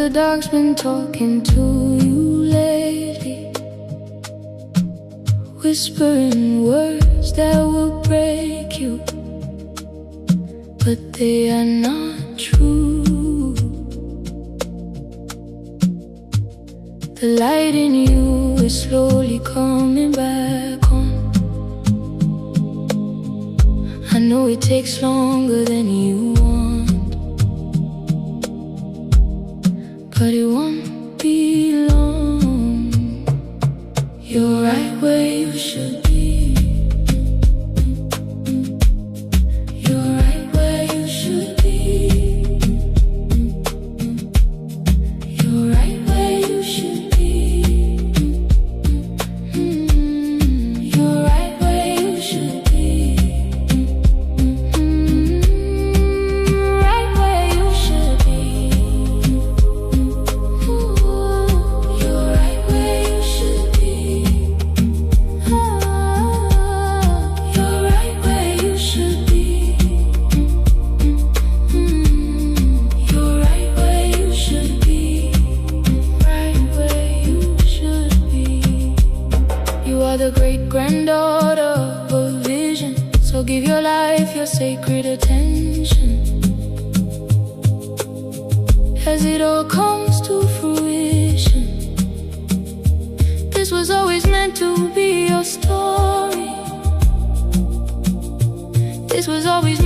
the dark's been talking to you lately, whispering words that will break you, but they are not true. The light in you is slowly coming back on. I know it takes longer than you want, but it won't be long. You're right where you should be. You're right where you should be. You're right where you should be. You're right where you should be. Right where you should be. You're right where you should be. You're right where you should be. You're right where you should be. Right where you should be. You are the great granddaughter of a vision, so give your life your sacred attention as it all comes to fruition. This was always meant to be your story. This was always